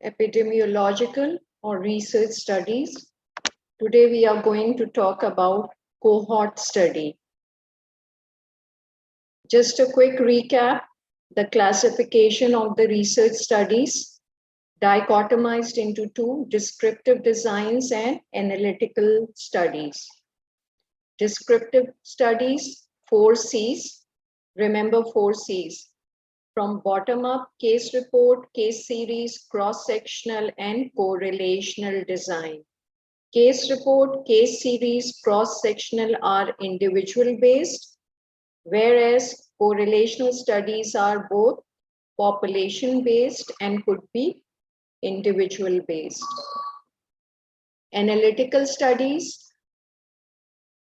epidemiological or research studies. Today we are going to talk about cohort study. Just a quick recap, the classification of the research studies dichotomized into two: descriptive designs and analytical studies. Descriptive studies, 4Cs. Remember 4Cs: from bottom up, case report, case series, cross-sectional and correlational design. Case report, case series, cross-sectional are individual based, whereas correlational studies are both population based and could be individual based. Analytical studies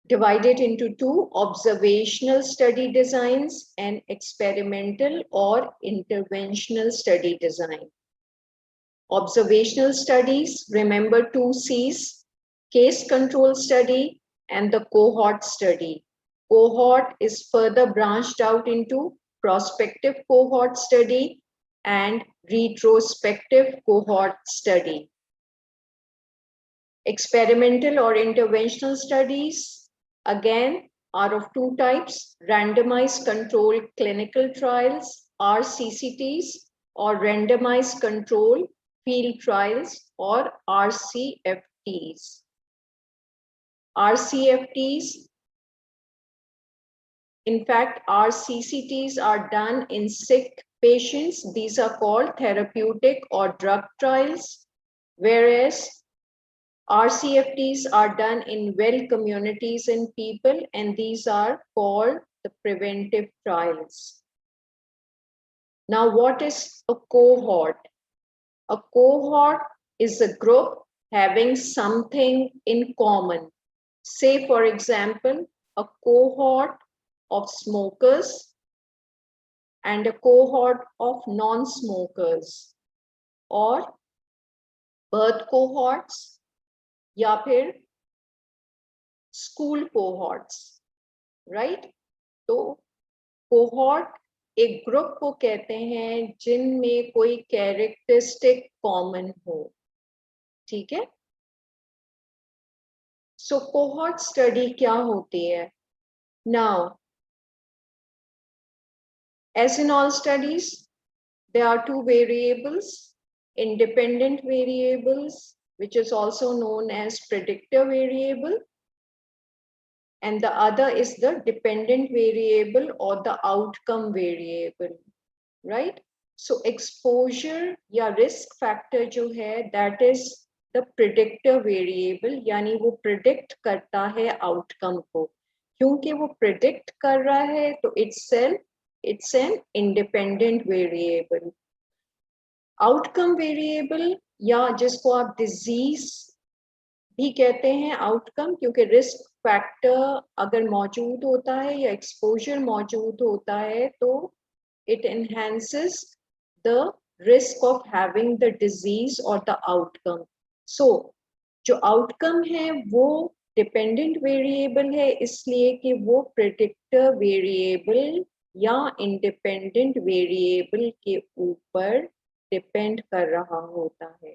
divided into two: observational study designs and experimental or interventional study design. Observational studies, remember 2Cs: case control study and the cohort study. Cohort is further branched out into prospective cohort study and retrospective cohort study. Experimental or interventional studies, again, are of two types: randomized controlled clinical trials, RCCTs, or randomized controlled field trials, or RCFTs. RCFTs, in fact, RCCTs are done in sick patients. These are called therapeutic or drug trials, whereas RCFTs are done in well communities and people, and these are called the preventive trials. Now, what is a cohort? A cohort is a group having something in common. Say, for example, a cohort of smokers and a cohort of non-smokers, or birth cohorts, या फिर school cohorts, right? तो cohort एक group को कहते हैं जिनमें कोई characteristic common हो, ठीक है? सो कोहॉर्ट स्टडी क्या होती है? Now, as in all studies, there are two variables: independent variables, which is also known as predictor variable, and the other is the dependent variable or the outcome variable, right? So exposure या risk factor जो है, that is the predictor variable, यानी वो predict करता है outcome को. क्योंकि वो predict कर रहा है तो it's an independent variable. Outcome variable, या जिसको आप disease भी कहते हैं आउटकम, क्योंकि रिस्क फैक्टर अगर मौजूद होता है या एक्सपोजर मौजूद होता है तो it enhances the risk of having the disease और द आउटकम. सो जो आउटकम है वो डिपेंडेंट वेरिएबल है, इसलिए कि वो प्रेडिक्टर वेरिएबल या इंडिपेंडेंट वेरिएबल के ऊपर डिपेंड कर रहा होता है.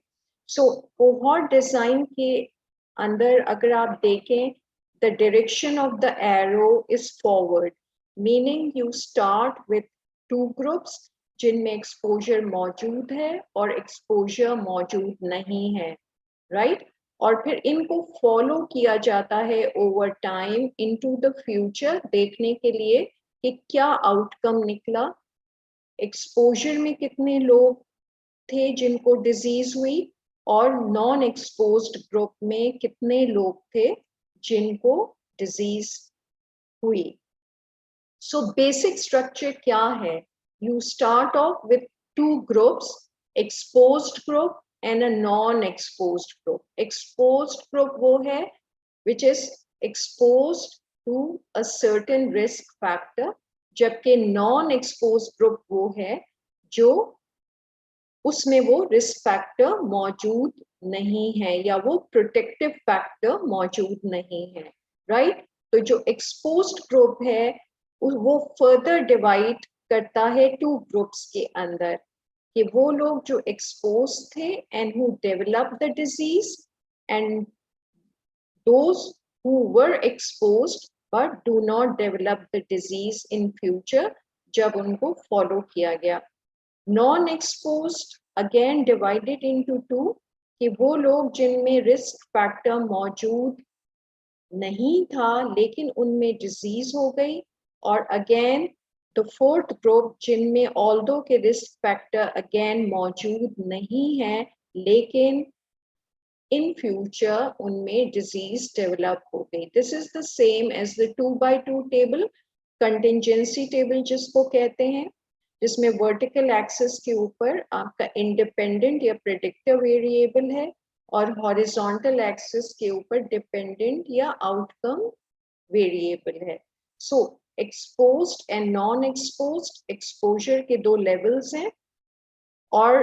सो कोहॉर्ट डिजाइन के अंदर अगर आप देखें, the direction of the arrow is forward, meaning you start with two groups जिनमें exposure मौजूद है और exposure मौजूद नहीं है, right? और फिर इनको follow किया जाता है over time into the future, देखने के लिए कि क्या outcome निकला, exposure में कितने लोग थे जिनको disease हुई, और नॉन एक्सपोज्ड ग्रुप में कितने लोग थे जिनको डिजीज हुई. सो बेसिक स्ट्रक्चर क्या है? You start off with two groups, exposed group and a non exposed group. Exposed group वो है which is exposed to a certain risk factor, जबकि नॉन एक्सपोज्ड ग्रुप वो है जो उसमें वो रिस्क फैक्टर मौजूद नहीं है या वो प्रोटेक्टिव फैक्टर मौजूद नहीं है, राइट? तो जो एक्सपोज्ड ग्रुप है वो फर्दर डिवाइड करता है टू ग्रुप्स के अंदर. कि वो लोग जो एक्सपोज थे and who develop the disease and those who were exposed but do not develop the disease in future जब उनको फॉलो किया गया. Non exposed again divided into to कि वो लोग जिनमें रिस्क फैक्टर मौजूद नहीं था लेकिन उनमें डिजीज हो गई, और अगेन द फोर्थ ग्रुप जिनमें ऑल्दो के रिस्क फैक्टर अगेन मौजूद नहीं है लेकिन in future उनमें disease develop हो गई. This is the same as the 2x2 table, contingency table जिसको कहते हैं, जिसमें vertical axis के ऊपर आपका independent या predictor variable है और horizontal axis के ऊपर dependent या outcome variable है. So exposed and non-exposed exposure के दो levels हैं और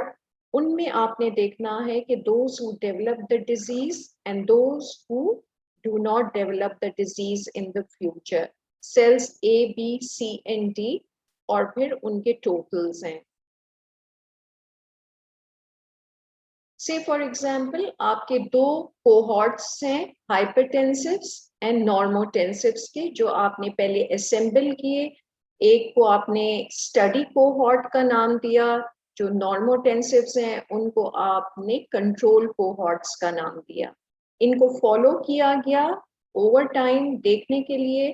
उनमें आपने देखना है कि those who develop the disease and those who do not develop the disease in the future, cells A, B, C and D और फिर उनके totals हैं. Say for example आपके दो cohorts हैं hypertensives and normotensives के, जो आपने पहले assemble किए. एक को आपने study cohort का नाम दिया, जो normotensives हैं उनको आपने control cohorts का नाम दिया. इनको follow किया गया over time देखने के लिए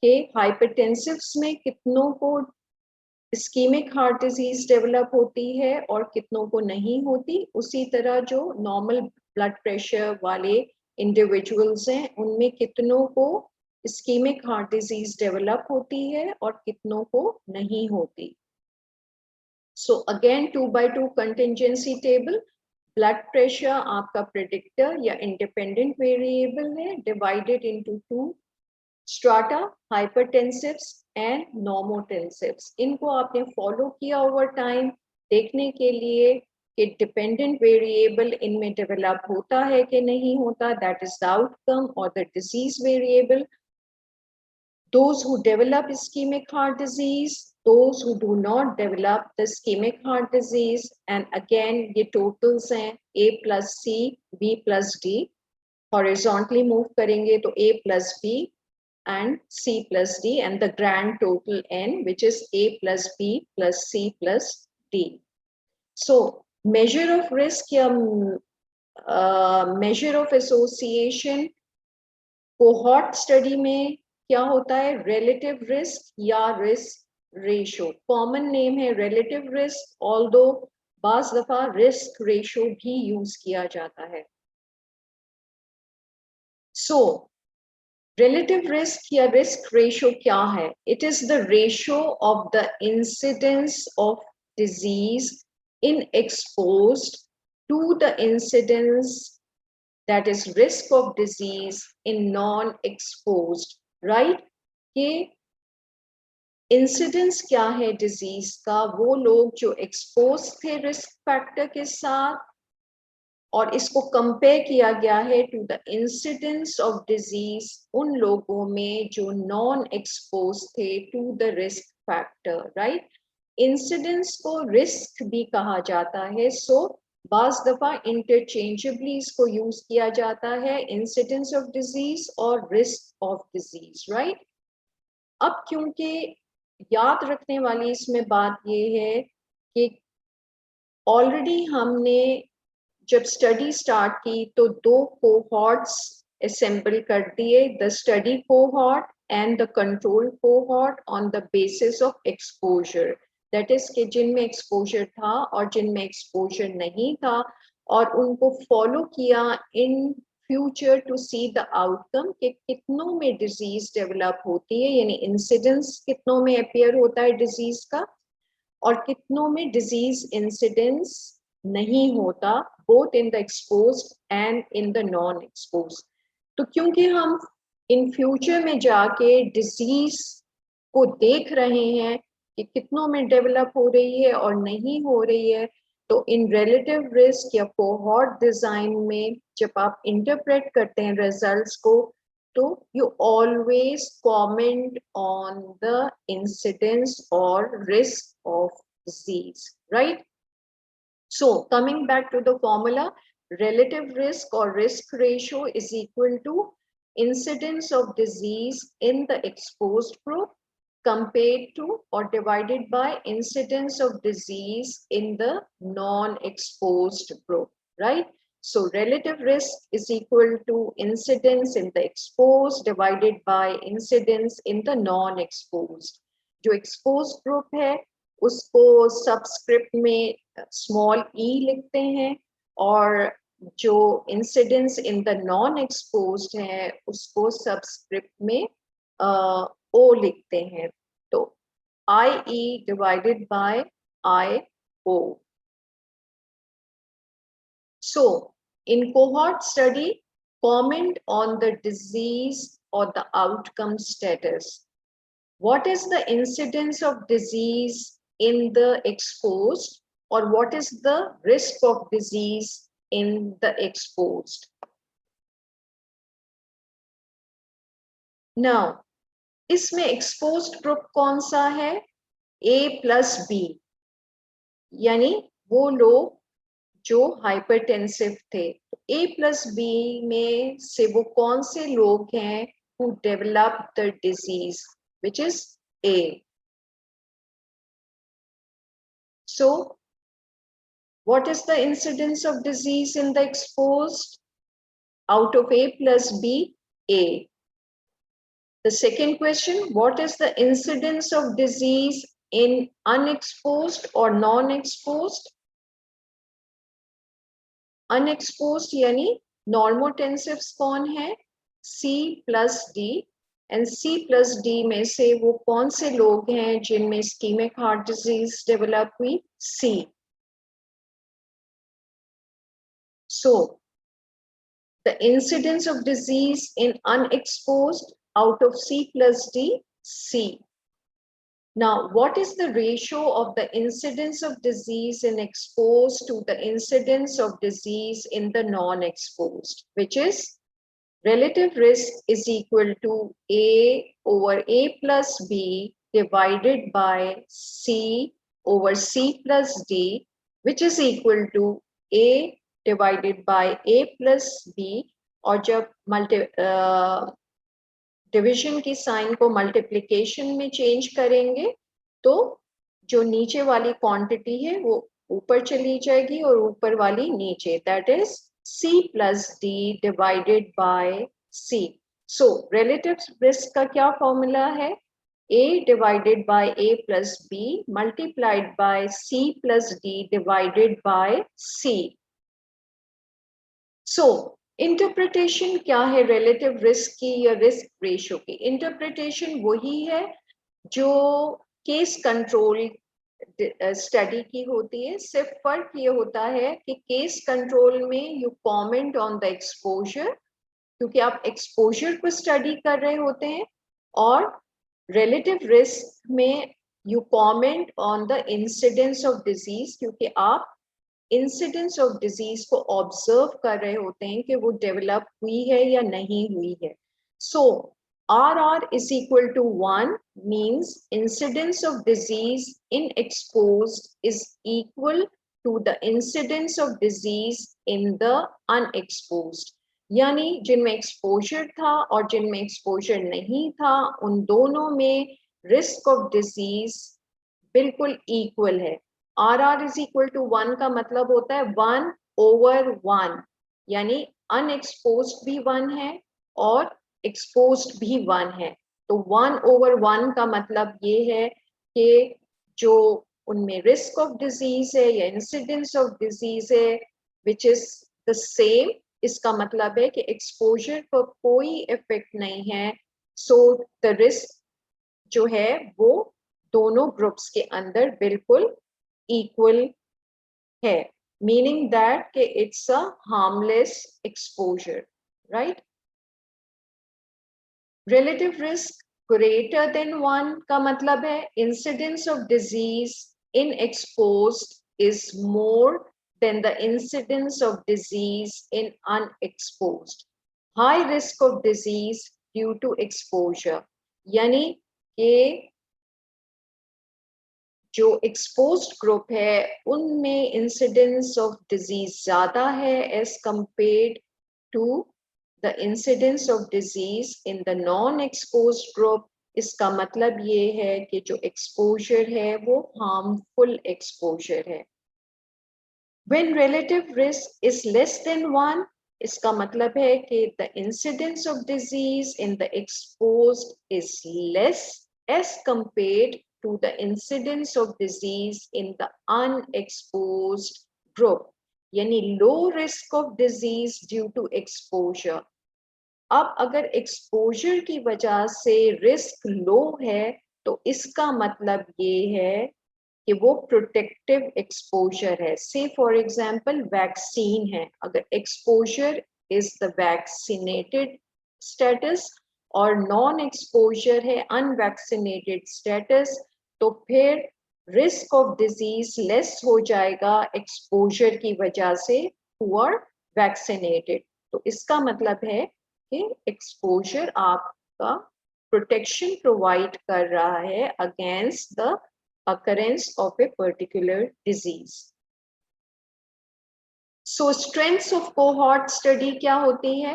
कि hypertensives में कितनों को इस्कीमिक हार्ट डिजीज डेवलप होती है और कितनों को नहीं होती. उसी तरह जो नॉर्मल ब्लड प्रेशर वाले इंडिविजुअल्स हैं उनमें कितनों को इस्कीमिक हार्ट डिजीज डेवलप होती है और कितनों को नहीं होती. So again 2x2 contingency table. Blood pressure आपका प्रेडिक्टर या इंडिपेंडेंट वेरिएबल है, divided into two strata, hypertensives and normotensives. इनको आपने फॉलो किया ओवर टाइम देखने के लिए कि डिपेंडेंट वेरिएबल इनमें डेवलप होता है कि नहीं होता, दैट इज द आउटकम, और the disease variable. Those who develop ischemic heart disease, those who do not develop the ischemic heart disease, and again ये totals हैं A plus C, B plus D. horizontally move करेंगे तो A plus B and C plus D, and the grand total N, which is A plus B plus C plus D. So measure of risk या measure of association cohort study में क्या होता है, relative risk या risk ratio. Common name है relative risk, although बाज दफा risk ratio भी यूज किया जाता है. So relative risk या risk ratio क्या है? It is the ratio of the incidence of disease in exposed to the incidence, that is risk of disease in non-exposed, right? कि इंसिडेंस क्या है डिजीज का, वो लोग जो एक्सपोज थे रिस्क फैक्टर के साथ, और इसको कंपेयर किया गया है to the incidence of disease उन लोगों में जो नॉन एक्सपोज थे to the risk factor, right? Incidence को रिस्क भी कहा जाता है, सो बाज दफा इंटरचेंजेबली इसको यूज किया जाता है, इंसिडेंस ऑफ डिजीज और रिस्क ऑफ डिजीज, राइट? अब क्योंकि याद रखने वाली इसमें बात ये है कि ऑलरेडी हमने जब स्टडी स्टार्ट की तो दो कोहॉर्ट्स असेंबल कर दिए, the study cohort and the control cohort on the basis of exposure. That is कि जिनमें एक्सपोजर था और जिनमें एक्सपोजर नहीं था, और उनको फॉलो किया in future to see the outcome कि कितनों में डिजीज डेवलप होती है, यानी इंसिडेंस कितनों में अपियर होता है डिजीज का और कितनों में डिजीज इंसिडेंस नहीं होता, both in the exposed and in the non exposed. तो क्योंकि हम इन फ्यूचर में जाके डिजीज को देख रहे हैं कि कितनों में डेवलप हो रही है और नहीं हो रही है, तो इन रिलेटिव रिस्क या कोहॉर्ट डिजाइन में जब आप इंटरप्रेट करते हैं रिजल्ट्स को, तो you always comment on the incidence or risk of disease, right? So coming back to the formula, relative risk or risk ratio is equal to incidence of disease in the exposed group compared to or divided by incidence of disease in the non-exposed group, right? So relative risk is equal to incidence in the exposed divided by incidence in the non-exposed. जो exposed group है उसको subscript में small ई लिखते हैं और जो incidence in the non exposed है उसको सबस्क्रिप्ट में ओ लिखते हैं, तो I e divided by I o. So in cohort study, comment on the disease or the outcome status. What is the incidence of disease in the exposed, or what is the risk of disease in the exposed? Now, इसमें exposed group कौन सा है? A plus B, यानी वो लोग जो hypertensive थे. A plus B में से वो कौन से लोग हैं who developed the disease, which is A. So what is the incidence of disease in the exposed? Out of A plus B, A. The second question, what is the incidence of disease in unexposed or non-exposed? Unexposed यानी normotensives कौन है? C plus D. And C plus D में से वो कौन से लोग हैं जिनमें ischemic heart disease develop हुई? C. So the incidence of disease in unexposed out of C plus D, C. Now, what is the ratio of the incidence of disease in exposed to the incidence of disease in the non-exposed, which is relative risk is equal to A over A plus B divided by C over C plus D, which is equal to A divided by A plus B. और जब division की sign को multiplication में change करेंगे तो जो नीचे वाली क्वांटिटी है वो ऊपर चली जाएगी और ऊपर वाली नीचे, that is C plus D divided by C. So relative risk का क्या फॉर्मूला है? A divided by A plus B multiplied by C plus D divided by C. So interpretation क्या है रिलेटिव रिस्क की या रिस्क रेशियो की? Interpretation वही है जो केस कंट्रोल स्टडी की होती है. सिर्फ फर्क ये होता है कि केस कंट्रोल में you comment on the exposure, क्योंकि आप एक्सपोजर को स्टडी कर रहे होते हैं, और रिलेटिव रिस्क में you comment on the incidence of disease, क्योंकि आप इंसिडेंस ऑफ डिजीज को ऑब्जर्व कर रहे होते हैं कि वो डेवलप हुई है या नहीं हुई है. सो RR is equal to 1 means incidence of disease in exposed is equal to the incidence of disease in the unexposed. यानी जिनमें एक्सपोजर था और जिनमें एक्सपोजर नहीं था उन दोनों में रिस्क ऑफ डिजीज बिल्कुल इक्वल है. RR is equal to 1 का मतलब होता है 1 over 1, यानी अनएक्सपोज्ड भी 1 है और एक्सपोज्ड भी 1 है. तो 1 over 1 का मतलब ये है कि जो उनमें रिस्क ऑफ डिजीज है या इंसिडेंस ऑफ डिजीज है विच इज द सेम, इसका मतलब है कि एक्सपोजर पर कोई इफेक्ट नहीं है. सो द रिस्क जो है वो दोनों ग्रुप्स के अंदर बिल्कुल इक्वल है, मीनिंग दैट कि it's a harmless exposure, right. Relative risk greater than 1 का मतलब है incidence of disease in exposed is more than the incidence of disease in unexposed. High risk of disease due to exposure, यानी कि जो exposed group है उनमें incidence of disease ज्यादा है as compared to the incidence of disease in the non exposed group. इसका मतलब ये है कि जो एक्सपोजर है वो हार्मफुल एक्सपोजर है। When relative risk is less than 1, इसका मतलब है कि the incidence of disease in the exposed is less as compared to the incidence of disease in the unexposed group, यानी low risk of disease due to exposure। अब अगर exposure की वजह से रिस्क लो है तो इसका मतलब ये है कि वो प्रोटेक्टिव एक्सपोजर है। से फॉर एग्जांपल वैक्सीन है, अगर exposure is the vaccinated status और नॉन एक्सपोजर है अनवैक्सीनेटेड स्टेटस, तो फिर रिस्क ऑफ डिजीज लेस हो जाएगा एक्सपोजर की वजह से हु आर वैक्सीनेटेड। तो इसका मतलब है कि एक्सपोजर आपका प्रोटेक्शन प्रोवाइड कर रहा है against the occurrence of a particular disease. So strengths of cohort study क्या होती है?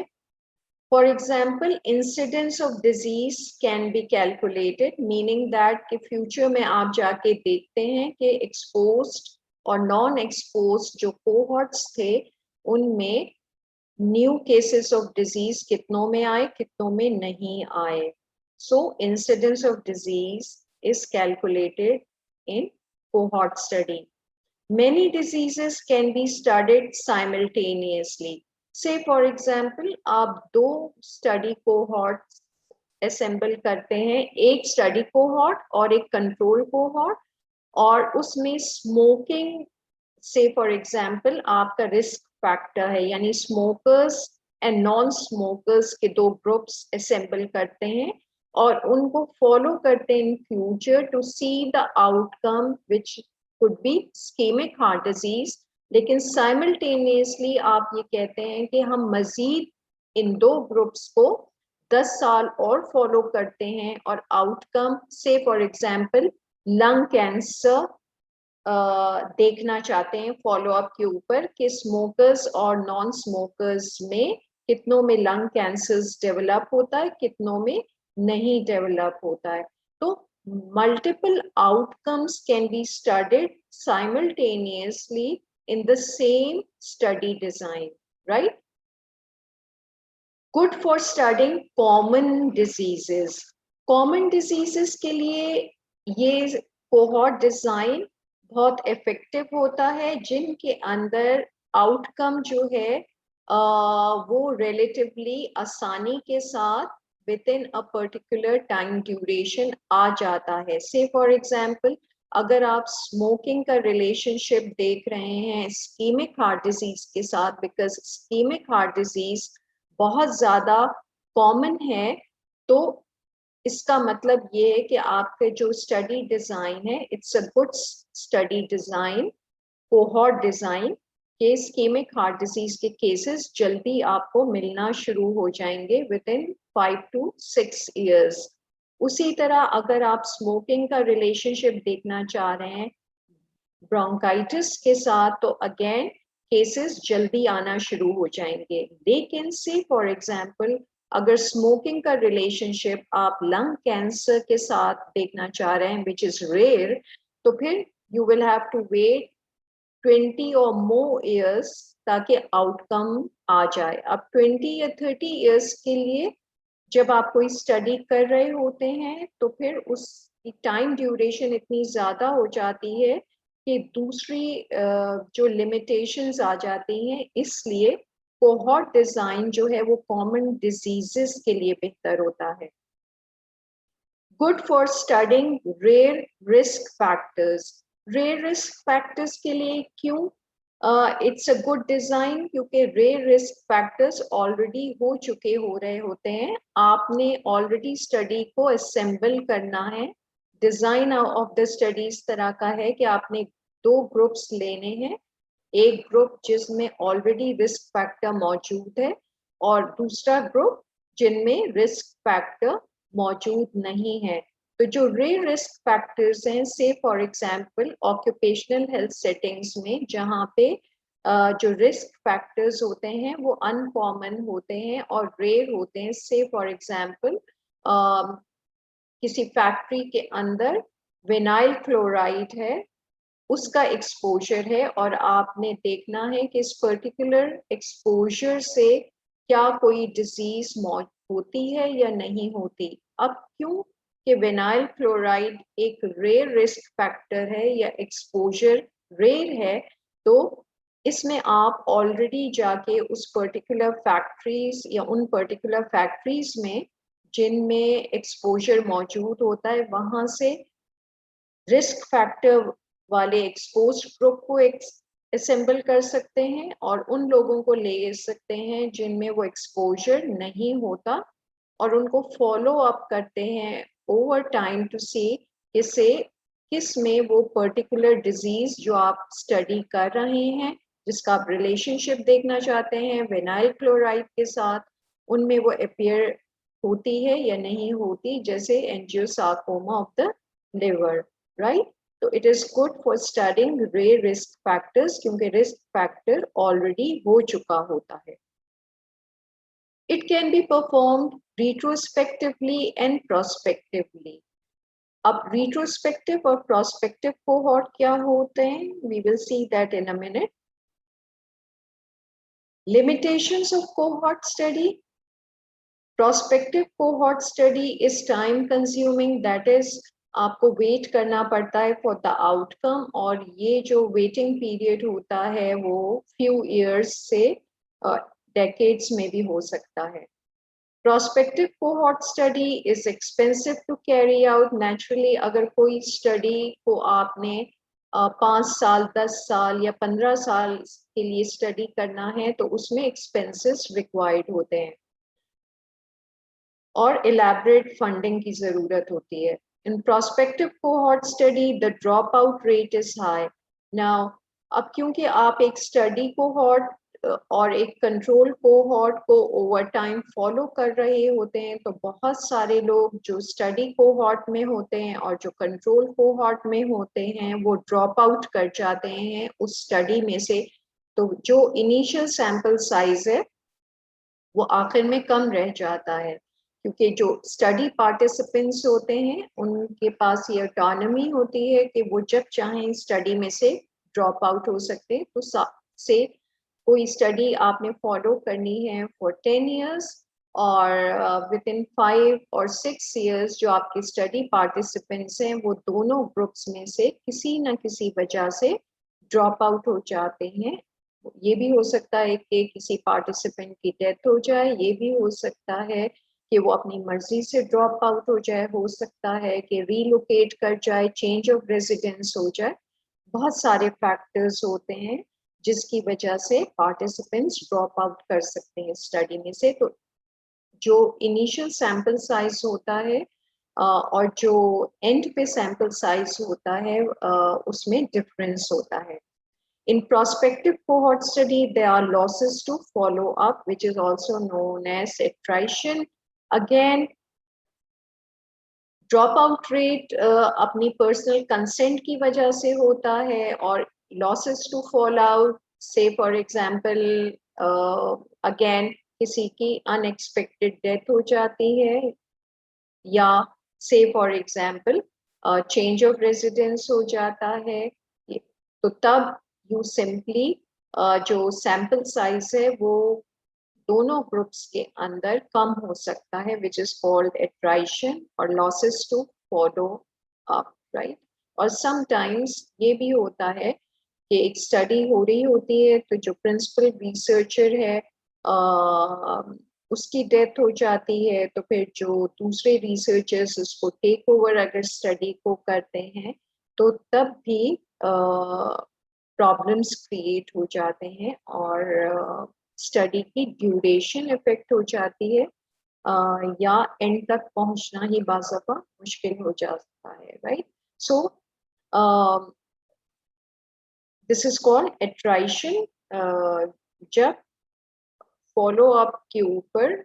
For example, incidence of disease can be calculated, meaning that कि future में आप जाके देखते हैं कि exposed और non-exposed जो cohorts थे उनमें new cases of disease कितनों में आए कितनों में नहीं आए। So incidence of disease is calculated in cohort study. Many diseases can be studied simultaneously. Say for example, आप दो study cohorts assemble करते हैं, एक study cohort और एक control cohort, और उसमें smoking से फॉर एग्जाम्पल आपका रिस्क फैक्टर है, यानी स्मोकर्स एंड नॉन स्मोकर्स के दो ग्रुप्स असेंबल करते हैं और उनको फॉलो करते हैं in future to see the outcome which could be ischaemic heart disease. लेकिन साइमल्टेनियसली आप ये कहते हैं कि हम मजीद इन दो ग्रुप्स को 10 साल और फॉलो करते हैं और आउटकम से फॉर एग्जाम्पल लंग कैंसर देखना चाहते हैं फॉलो अप के ऊपर कि स्मोकर्स और नॉन स्मोकर्स में कितनों में लंग कैंसर्स डेवलप होता है कितनों में नहीं डेवलप होता है। तो multiple outcomes can be studied simultaneously in the same study design, right? Good for studying common diseases. Common diseases के लिए ये कोहॉर्ट डिजाइन बहुत इफेक्टिव होता है जिनके अंदर आउटकम जो है वो रिलेटिवली आसानी के साथ within a particular time duration आ जाता है। से फॉर एग्जांपल अगर आप स्मोकिंग का रिलेशनशिप देख रहे हैं इस्केमिक हार्ट डिजीज के साथ, बिकॉज इस्केमिक हार्ट डिजीज बहुत ज्यादा कॉमन है, तो इसका मतलब ये है कि आपके जो स्टडी डिजाइन है it's a good study design, cohort design के इस्केमिक हार्ट डिजीज के केसेस जल्दी आपको मिलना शुरू हो जाएंगे विद इन 5 to 6 years। उसी तरह अगर आप स्मोकिंग का रिलेशनशिप देखना चाह रहे हैं ब्रोंकाइटिस के साथ, तो अगेन केसेस जल्दी आना शुरू हो जाएंगे। लेकिन से फॉर एग्जांपल अगर स्मोकिंग का रिलेशनशिप आप लंग कैंसर के साथ देखना चाह रहे हैं विच इज रेयर, तो फिर you will have to wait 20 or more years ताकि आउटकम आ जाए। अब 20 या 30 years के लिए जब आप कोई स्टडी कर रहे होते हैं तो फिर उसकी टाइम ड्यूरेशन इतनी ज्यादा हो जाती है कि दूसरी जो लिमिटेशंस आ जाती हैं, इसलिए कोहॉर्ट डिजाइन जो है वो कॉमन डिजीजेस के लिए बेहतर होता है। Good for studying rare risk factors. Rare risk factors के लिए क्यों इट्स अ गुड डिजाइन? क्योंकि रेयर रिस्क फैक्टर्स ऑलरेडी हो चुके हो रहे होते हैं, आपने ऑलरेडी स्टडी को असेंबल करना है। डिजाइन ऑफ द स्टडी इस तरह का है कि आपने दो ग्रुप्स लेने हैं, एक ग्रुप जिसमें ऑलरेडी रिस्क फैक्टर मौजूद है और दूसरा ग्रुप जिनमें रिस्क फैक्टर मौजूद नहीं है। तो जो रे रिस्क फैक्टर्स हैं, से for example occupational health settings में जहाँ पे जो रिस्क फैक्टर्स होते हैं वो अनकॉमन होते हैं और रेयर होते हैं, से फॉर एग्जांपल किसी फैक्ट्री के अंदर विनाइल क्लोराइड है, उसका एक्सपोजर है और आपने देखना है कि इस पर्टिकुलर एक्सपोजर से क्या कोई डिजीज होती है या नहीं होती। अब क्यों कि विनाइल क्लोराइड एक रेयर रिस्क फैक्टर है या एक्सपोजर रेयर है, तो इसमें आप ऑलरेडी जाके उस पर्टिकुलर फैक्ट्रीज या उन पर्टिकुलर फैक्ट्रीज में जिनमें एक्सपोजर मौजूद होता है वहां से रिस्क फैक्टर वाले एक्सपोज्ड ग्रुप को असेंबल कर सकते हैं और उन लोगों को ले सकते हैं जिनमें वो एक्सपोजर नहीं होता और उनको फॉलो अप करते हैं ओवर टाइम टू सी किसे किस में वो पर्टिकुलर डिजीज जो आप स्टडी कर रहे हैं, जिसका आप रिलेशनशिप देखना चाहते हैं विनाइल क्लोराइड के साथ, उनमें वो अपीयर होती है या नहीं होती, जैसे angiosarcoma of the liver, right. तो it is good for studying rare risk factors क्योंकि रिस्क फैक्टर ऑलरेडी हो चुका होता है। It can be performed retrospectively and prospectively. अब retrospective और prospective cohort क्या होते हैं? We will see that in a minute. Limitations of cohort study. Prospective cohort study is time consuming, that is आपको वेट करना पड़ता है फॉर द आउटकम और ये जो वेटिंग पीरियड होता है वो फ्यू इयर्स से डेकेड्स में भी हो सकता है। Prospective cohort study is expensive to carry out. Naturally, अगर कोई स्टडी को आपने 5 साल 10 साल या 15 साल के लिए स्टडी करना है तो उसमें एक्सपेंसेस रिक्वायर्ड होते हैं और elaborate फंडिंग की जरूरत होती है। In prospective cohort study, the dropout rate is high. Now, अब क्योंकि आप एक स्टडी कोहॉर्ट और एक कंट्रोल कोहॉर्ट को ओवर टाइम फॉलो कर रहे होते हैं तो बहुत सारे लोग जो स्टडी कोहॉर्ट में होते हैं और जो कंट्रोल कोहॉर्ट में होते हैं वो ड्रॉप आउट कर जाते हैं उस स्टडी में से। तो जो इनिशियल सैंपल साइज है वो आखिर में कम रह जाता है क्योंकि जो स्टडी पार्टिसिपेंट्स होते हैं उनके पास ये ऑटोनॉमी होती है कि वो जब चाहें स्टडी में से ड्रॉप आउट हो सकते हैं। तो से कोई स्टडी आपने फॉलो करनी है फॉर 10 इयर्स और विद इन 5 और 6 इयर्स जो आपके स्टडी पार्टिसिपेंट्स हैं वो दोनों ग्रुप्स में से किसी न किसी वजह से ड्रॉप आउट हो जाते हैं। ये भी हो सकता है कि किसी पार्टिसिपेंट की डेथ हो जाए, ये भी हो सकता है कि वो अपनी मर्जी से ड्रॉप आउट हो जाए, हो सकता है कि रीलोकेट कर जाए, चेंज ऑफ रेजिडेंस हो जाए। बहुत सारे फैक्टर्स होते हैं जिसकी वजह से पार्टिसिपेंट्स ड्रॉप आउट कर सकते हैं स्टडी में से। तो जो इनिशियल सैंपल साइज होता है और जो एंड पे सैंपल साइज होता है उसमें डिफरेंस होता है। In prospective cohort study, there are losses to follow up, which is also known as attrition. Again, dropout rate अपनी personal consent की वजह से होता है और losses to follow out, say for example, again किसी की unexpected death हो जाती है या say for example change of residence हो जाता है, तो तब यू सिंपली जो सैंपल साइज है वो दोनों ग्रुप्स के अंदर कम हो सकता है, विच इज कॉल्ड एट्राइशन और losses to follow up, right. और समटाइम्स ये भी होता है कि एक स्टडी हो रही होती है तो जो प्रिंसिपल रिसर्चर है उसकी डेथ हो जाती है, तो फिर जो दूसरे रिसर्चर्स उसको टेक ओवर अगर स्टडी को करते हैं तो तब भी प्रॉब्लम्स क्रिएट हो जाते हैं और स्टडी की ड्यूरेशन इफेक्ट हो जाती है या एंड तक पहुंचना ही बाज़ाफ़ा मुश्किल हो जाता है, right. So this is called attrition, जब फॉलो अप के ऊपर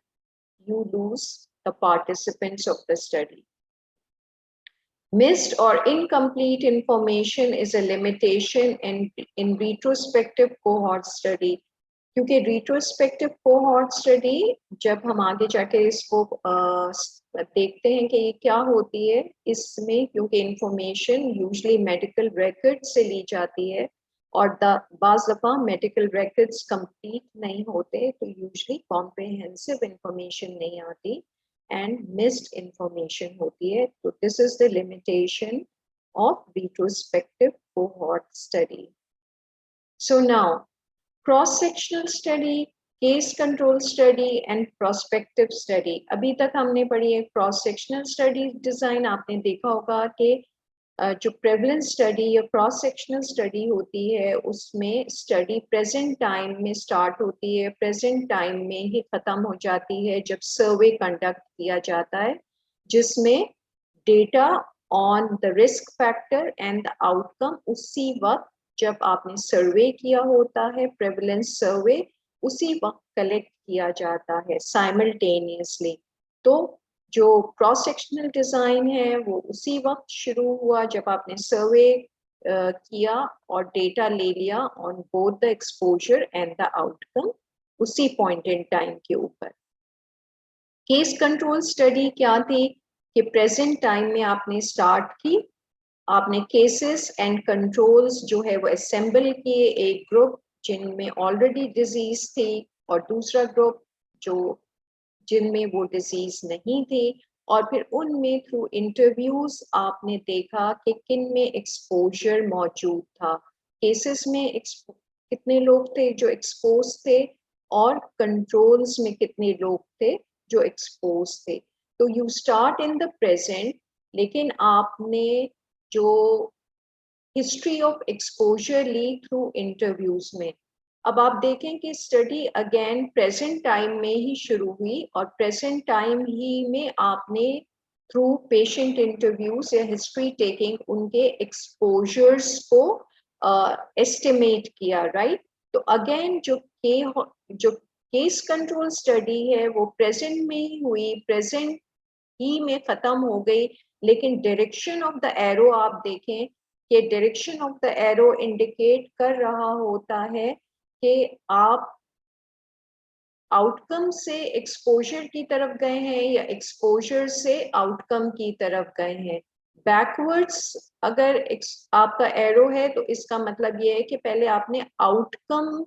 you lose the participants of the study. Missed or incomplete information is a limitation in retrospective cohort study. क्योंकि retrospective cohort study जब हम आगे जाके इसको देखते हैं कि ये क्या होती है, इसमें क्योंकि information usually medical records से ली जाती है और बाज़ दफ़ा medical records complete नहीं होते, तो usually comprehensive information नहीं आती and missed information होती है. So this is the limitation of retrospective cohort study. So now cross-sectional study, case control study and prospective study. अभी तक हमने पढ़ी है cross-sectional study design. आपने देखा होगा कि जो प्रेवलेंस स्टडी या क्रॉस सेक्शनल स्टडी होती है उसमें स्टडी प्रेजेंट टाइम में स्टार्ट होती है, प्रेजेंट टाइम में ही खत्म हो जाती है जब सर्वे कंडक्ट किया जाता है, जिसमें data on the risk factor and the outcome उसी वक्त जब आपने सर्वे किया होता है, प्रेवलेंस सर्वे, उसी वक्त कलेक्ट किया जाता है साइमल्टेनियसली. तो जो क्रॉस सेक्शनल डिजाइन है वो उसी वक्त शुरू हुआ जब आपने सर्वे किया और डेटा ले लिया on both the exposure and the outcome उसी पॉइंट इन टाइम के ऊपर. केस कंट्रोल स्टडी क्या थी कि प्रेजेंट टाइम में आपने स्टार्ट की, आपने केसेस एंड कंट्रोल्स जो है वो असेंबल किए, एक ग्रुप जिनमें ऑलरेडी डिजीज थी और दूसरा ग्रुप जो जिनमें वो डिजीज नहीं थी, और फिर उनमें थ्रू इंटरव्यूज आपने देखा कि किन में एक्सपोजर मौजूद था. केसेस में कितने लोग थे जो एक्सपोज थे और कंट्रोल्स में कितने लोग थे जो एक्सपोज थे. तो you start in the present, लेकिन आपने जो हिस्ट्री ऑफ एक्सपोजर ली थ्रू इंटरव्यूज में. अब आप देखें कि स्टडी अगेन प्रेजेंट टाइम में ही शुरू हुई और प्रेजेंट टाइम ही में आपने थ्रू पेशेंट इंटरव्यूज या हिस्ट्री टेकिंग उनके एक्सपोजर्स को एस्टिमेट किया, राइट. तो अगेन जो केस कंट्रोल स्टडी है वो प्रेजेंट में ही हुई, प्रेजेंट ही में खत्म हो गई, लेकिन डायरेक्शन ऑफ द एरो आप देखें कि direction of the arrow indicate कर रहा होता है कि आप आउटकम से एक्सपोजर की तरफ गए हैं या एक्सपोजर से आउटकम की तरफ गए हैं. बैकवर्ड्स अगर आपका एरो है तो इसका मतलब ये है कि पहले आपने आउटकम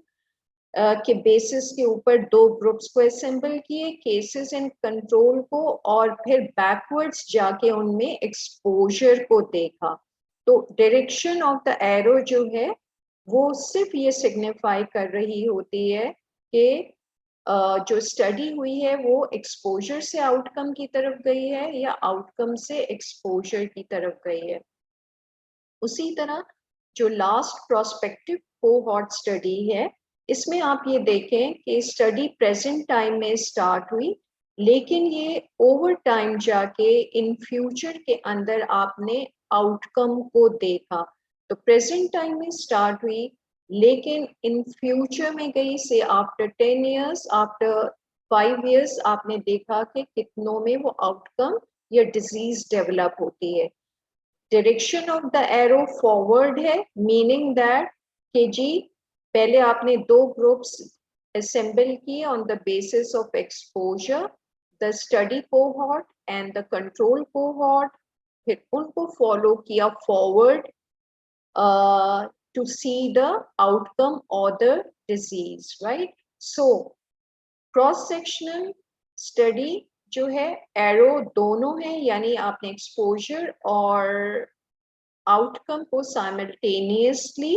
के बेसिस के ऊपर दो ग्रुप्स को असेंबल किए, केसेस एंड कंट्रोल को, और फिर बैकवर्ड्स जाके उनमें एक्सपोजर को देखा. तो डायरेक्शन ऑफ द एरो जो है वो सिर्फ ये सिग्निफाई कर रही होती है कि जो स्टडी हुई है वो एक्सपोजर से आउटकम की तरफ गई है या आउटकम से एक्सपोजर की तरफ गई है. उसी तरह जो लास्ट प्रोस्पेक्टिव कोहॉर्ट स्टडी है, इसमें आप ये देखें कि स्टडी प्रेजेंट टाइम में स्टार्ट हुई, लेकिन ये ओवर टाइम जाके इन फ्यूचर के अंदर आपने आउटकम को देखा. तो प्रेजेंट टाइम में स्टार्ट हुई लेकिन इन फ्यूचर में गई, से आफ्टर 10 years, आफ्टर 5 years आपने देखा कि कितनों में वो आउटकम या डिजीज डेवलप होती है. Direction of the arrow forward है, मीनिंग दैट कि जी पहले आपने दो ग्रुप्स असेंबल किए on the basis of exposure, the study cohort and the control cohort, फिर उनको फॉलो किया forward to see the outcome or the disease, right? So cross sectional study जो है एरो दोनों है, यानी आपने एक्सपोजर और आउटकम को साइमल्टेनियसली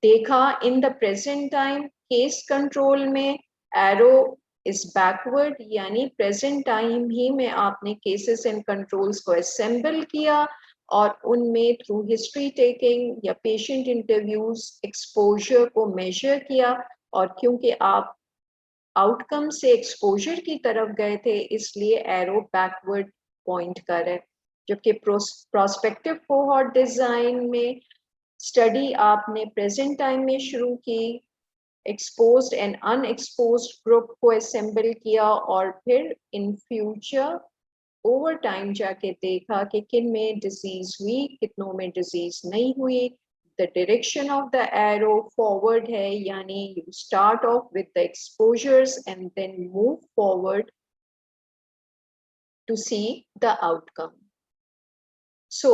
देखा इन the present time. Case control में एरो इज बैकवर्ड, यानी प्रेजेंट टाइम ही में आपने केसेस एंड कंट्रोल्स को असेंबल किया और उनमें थ्रू हिस्ट्री टेकिंग या पेशेंट इंटरव्यूज एक्सपोजर को मेजर किया, और क्योंकि आप आउटकम से एक्सपोजर की तरफ गए थे इसलिए एरो बैकवर्ड पॉइंट कर है. जबकि प्रोस्पेक्टिव कोहॉर्ट डिजाइन में स्टडी आपने प्रेजेंट टाइम में शुरू की, एक्सपोज्ड एंड अनएक्सपोज्ड ग्रुप को असेंबल किया और फिर इन फ्यूचर ओवर टाइम जाके देखा कि किन में डिजीज हुई, कितनों में डिजीज नहीं हुई। The direction of the arrow forward है, यानी you start off with the exposures and then move forward to see the outcome. So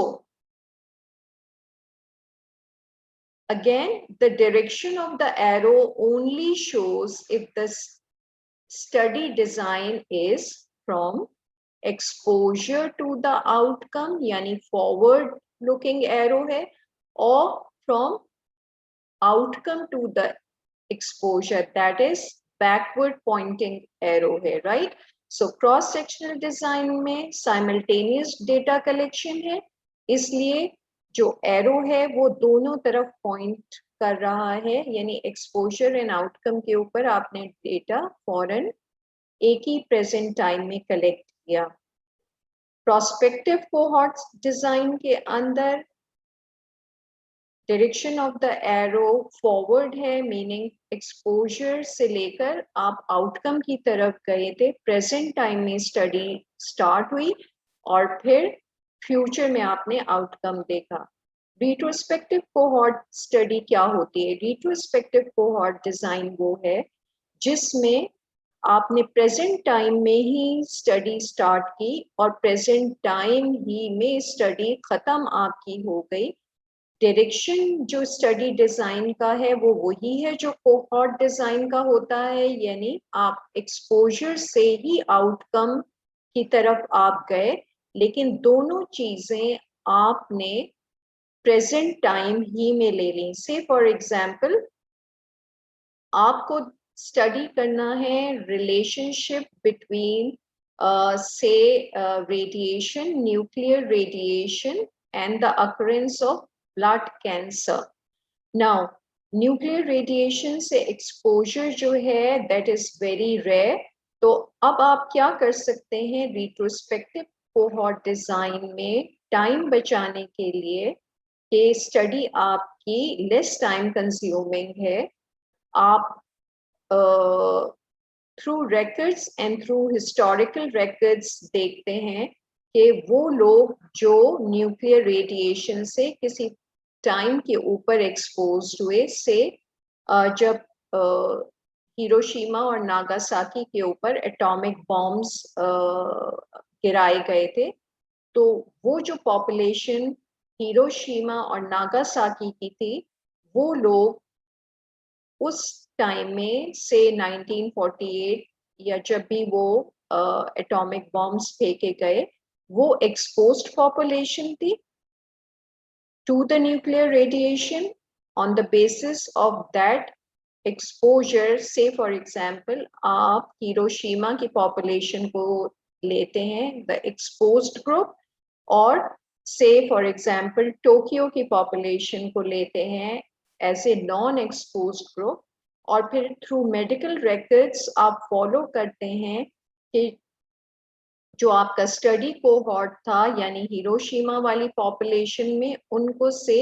again, the direction of the arrow only shows if the study design is from exposure to the outcome, यानी forward looking arrow है, or from outcome to the exposure, that is backward pointing arrow है, right? So cross sectional design में simultaneous data collection है, इसलिए जो arrow है वो दोनों तरफ point कर रहा है, यानी exposure and outcome के ऊपर आपने data फौरन एक ही present time में collect किया। Prospective cohort design के अंदर direction of the arrow forward है, मीनिंग एक्सपोजर से लेकर आप आउटकम की तरफ गए थे, प्रेजेंट टाइम में स्टडी स्टार्ट हुई और फिर फ्यूचर में आपने आउटकम देखा। रिट्रोस्पेक्टिव कोहॉर्ट स्टडी क्या होती है? रिट्रोस्पेक्टिव कोहॉर्ट डिजाइन वो है जिसमें आपने प्रेजेंट टाइम में ही स्टडी स्टार्ट की और प्रेजेंट टाइम ही में स्टडी खत्म आपकी हो गई। डायरेक्शन जो स्टडी डिजाइन का है वो वही है जो कोहॉर्ट डिजाइन का होता है, यानी आप एक्सपोजर से ही आउटकम की तरफ आप गए, लेकिन दोनों चीजें आपने प्रेजेंट टाइम ही में ले ली। से फॉर एग्जांपल आपको स्टडी करना है रिलेशनशिप बिटवीन से radiation, nuclear radiation and the occurrence of blood cancer. Now nuclear radiation से एक्सपोजर जो है दैट इज वेरी रेयर, तो अब आप क्या कर सकते हैं रिट्रोस्पेक्टिव कोहॉर्ट डिजाइन में टाइम बचाने के लिए कि स्टडी आपकी लेस टाइम कंज्यूमिंग है, आप through records and through historical records देखते हैं कि वो लोग जो न्यूक्लियर रेडिएशन से किसी टाइम के ऊपर एक्सपोज हुए, से जब हिरोशिमा और नागासाकी के ऊपर एटॉमिक बॉम्ब्स गिराए गए थे, तो वो जो पॉपुलेशन हिरोशिमा और नागासाकी की थी, वो लोग उस टाइम में से 1948 या जब भी वो एटॉमिक बॉम्ब्स फेंके गए, वो एक्सपोज्ड पॉपुलेशन थी to the nuclear radiation. On the basis of that exposure, say for example आप हिरोशिमा की population को लेते हैं the exposed group, और say for example टोक्यो की population को लेते हैं as a non-exposed group, और फिर through medical records आप follow करते हैं कि जो आपका स्टडी कोहॉर्ट था यानी हिरोशिमा वाली पॉपुलेशन में, उनको से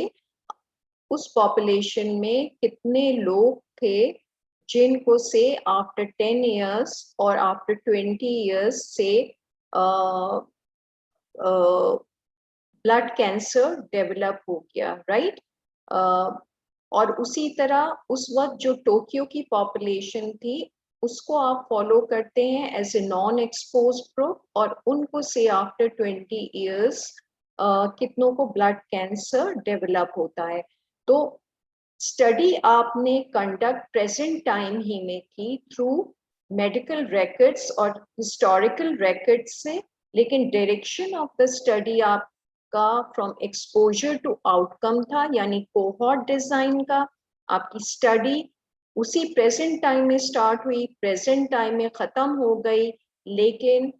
उस पॉपुलेशन में कितने लोग थे जिनको से आफ्टर 10 इयर्स और आफ्टर 20 इयर्स से ब्लड कैंसर डेवलप हो गया, राइट? और उसी तरह उस वक्त जो टोक्यो की पॉपुलेशन थी उसको आप फॉलो करते हैं as a non exposed group, और उनको से आफ्टर 20 इयर्स कितनों को ब्लड कैंसर डेवलप होता है। तो स्टडी आपने कंडक्ट प्रेजेंट टाइम ही में की थ्रू मेडिकल रिकॉर्ड्स और हिस्टोरिकल रिकॉर्ड्स से, लेकिन डायरेक्शन ऑफ द स्टडी आपका फ्रॉम एक्सपोजर टू आउटकम था, यानी कोहॉर्ट डिजाइन का। आपकी स्टडी उसी प्रेजेंट टाइम में स्टार्ट हुई, प्रेजेंट टाइम में खत्म हो गई, लेकिन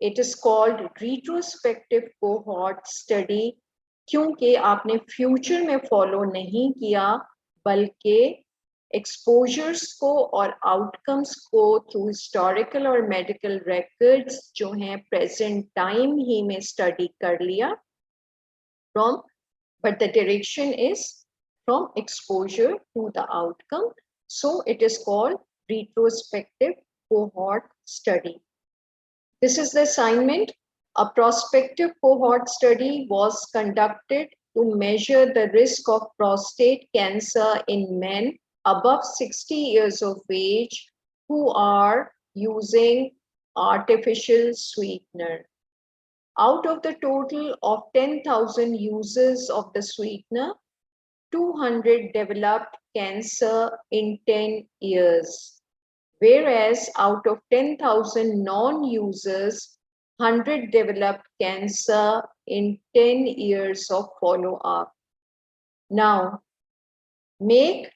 it is called retrospective cohort study, क्योंकि आपने फ्यूचर में फॉलो नहीं किया बल्कि एक्सपोजर्स को और आउटकम्स को थ्रू हिस्टोरिकल और मेडिकल रिकॉर्ड्स जो हैं प्रेजेंट टाइम ही में स्टडी कर लिया from, but the direction is from exposure to the outcome. So it is called retrospective cohort study. This is the assignment. A prospective cohort study was conducted to measure the risk of prostate cancer in men above 60 years of age who are using artificial sweetener. Out of the total of 10,000 users of the sweetener, 200 developed cancer in 10 years, whereas out of 10,000 non-users, 100 developed cancer in 10 years of follow-up. Now, make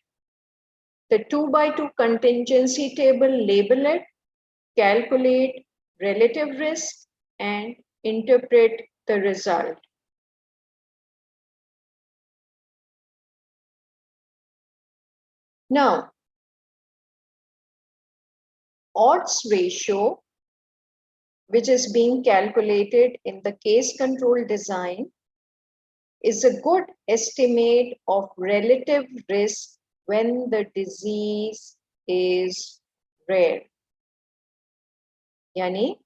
the 2x2 contingency table, label it, calculate relative risk, and interpret the result. Now, odds ratio, which is being calculated in the case control design, is a good estimate of relative risk when the disease is rare. यानी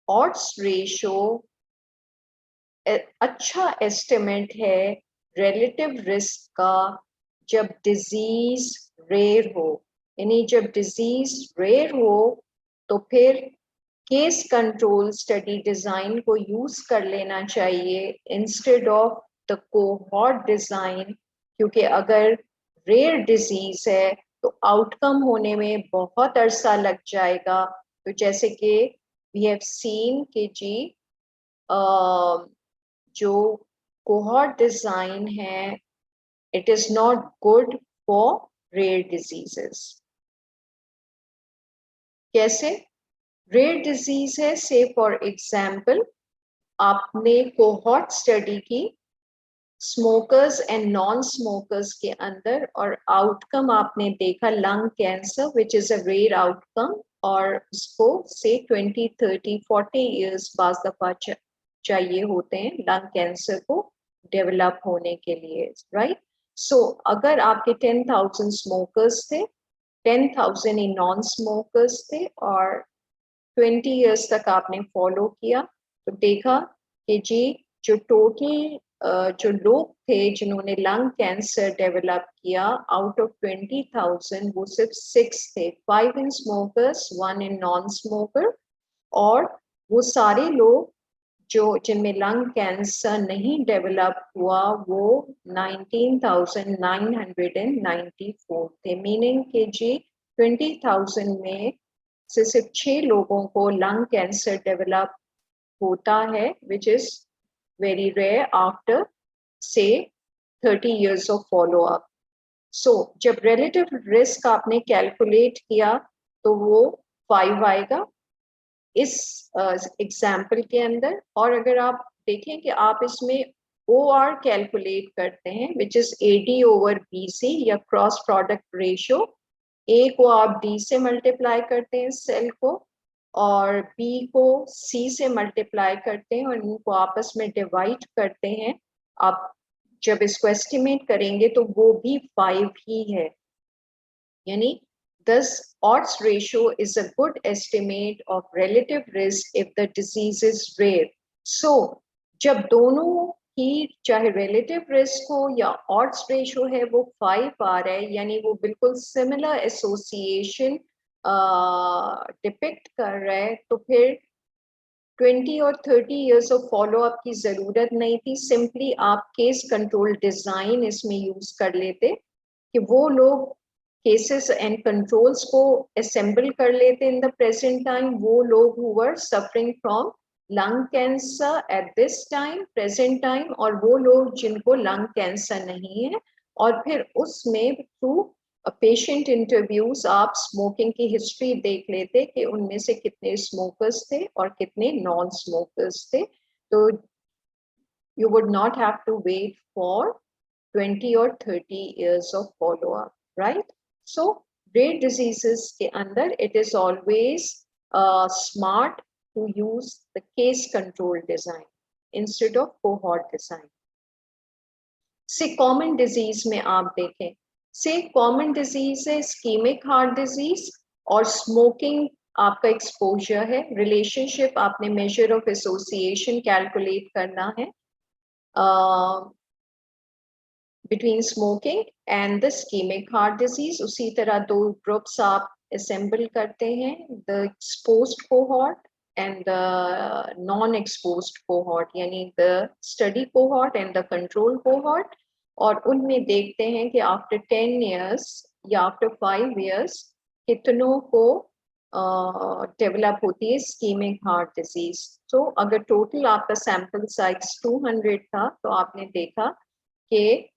odds ratio अच्छा estimate है relative risk का जब disease rare हो, यानी जब disease rare हो तो फिर केस कंट्रोल स्टडी डिजाइन को यूज कर लेना चाहिए instead of the cohort design, क्योंकि अगर रेयर डिजीज है तो आउटकम होने में बहुत अरसा लग जाएगा. तो जैसे कि वी हैव सीन कि जी जो कोहॉर्ट डिजाइन है it is not good for rare diseases. कैसे रेयर डिजीज है? से फॉर एग्जाम्पल आपने कोहॉर्ट स्टडी की स्मोकर्स एंड नॉन स्मोकर्स के अंदर और आउटकम आपने देखा lung cancer which is a rare outcome, और उसको से 20, 30, 40 इयर्स बाद दफा चाहिए होते हैं लंग कैंसर को डेवलप होने के लिए, राइट? सो अगर आपके 10,000 स्मोकर्स थे, 10,000 ही नॉन स्मोकर्स थे और 20 इयर्स तक आपने फॉलो किया, तो देखा कि जी जो टोटल जो लोग थे जिन्होंने लंग कैंसर डेवलप किया, आउट ऑफ 20,000 वो सिर्फ 6 थे, 5 इन स्मोकर्स, 1 इन नॉन स्मोकर, और वो सारे लोग जो जिनमें लंग कैंसर नहीं डेवलप हुआ वो 19,994 थे. मीनिंग कि जी 20,000 में से सिर्फ 6 लोगों को लंग कैंसर डेवलप होता है, which is very rare after say 30 years of follow up. सो जब रिलेटिव रिस्क आपने कैलकुलेट किया तो वो 5 आएगा इस एग्जाम्पल के अंदर. और अगर आप देखें कि आप इसमें OR कैलकुलेट करते हैं विच इज AD/BC या क्रॉस प्रोडक्ट रेशियो, A को आप D से मल्टीप्लाई करते हैं सेल को, और B को C से मल्टीप्लाई करते हैं और इनको आपस में डिवाइड करते हैं. आप जब इसको एस्टिमेट करेंगे तो वो भी 5 ही है. यानी thus odds ratio is a good estimate of relative risk if the disease is rare. So जब दोनों ही चाहे relative risk हो या odds ratio है वो 5 आ रहा है, यानी वो बिल्कुल similar association डिपिक्ट कर रहा है, तो फिर 20 और 30 years of follow-up की जरूरत नहीं थी. सिंपली आप केस कंट्रोल डिजाइन इसमें यूज कर लेते कि वो लोग केसेस एंड कंट्रोल्स को असेंबल कर लेते इन द प्रेजेंट टाइम, वो लोग who were suffering from lung cancer at this time present time, और वो लोग जिनको लंग कैंसर नहीं है, और फिर उसमें थ्रू पेशेंट इंटरव्यूज आप स्मोकिंग की हिस्ट्री देख लेते कि उनमें से कितने स्मोकर्स थे और कितने नॉन स्मोकर्स थे. तो you would not have to wait for 20 or 30 years of follow-up, right? So rare diseases के अंदर it is always smart to use the case control design instead of cohort design. से common disease में आप देखें, से common disease है ischemic heart disease और smoking आपका एक्सपोजर है, रिलेशनशिप आपने मेजर ऑफ एसोसिएशन कैलकुलेट करना है between smoking and the ischaemic heart disease. उसी तरह दो ग्रुप्स आप असेंबल करते हैं, the exposed cohort and the non exposed cohort, यानी the study cohort and the control cohort, और उनमें देखते हैं कि आफ्टर 10 years या आफ्टर 5 years कितनों को डेवलप होती है इस्केमिक हार्ट डिजीज। तो अगर टोटल आपका सैंपल साइज 200 था तो आपने देखा कि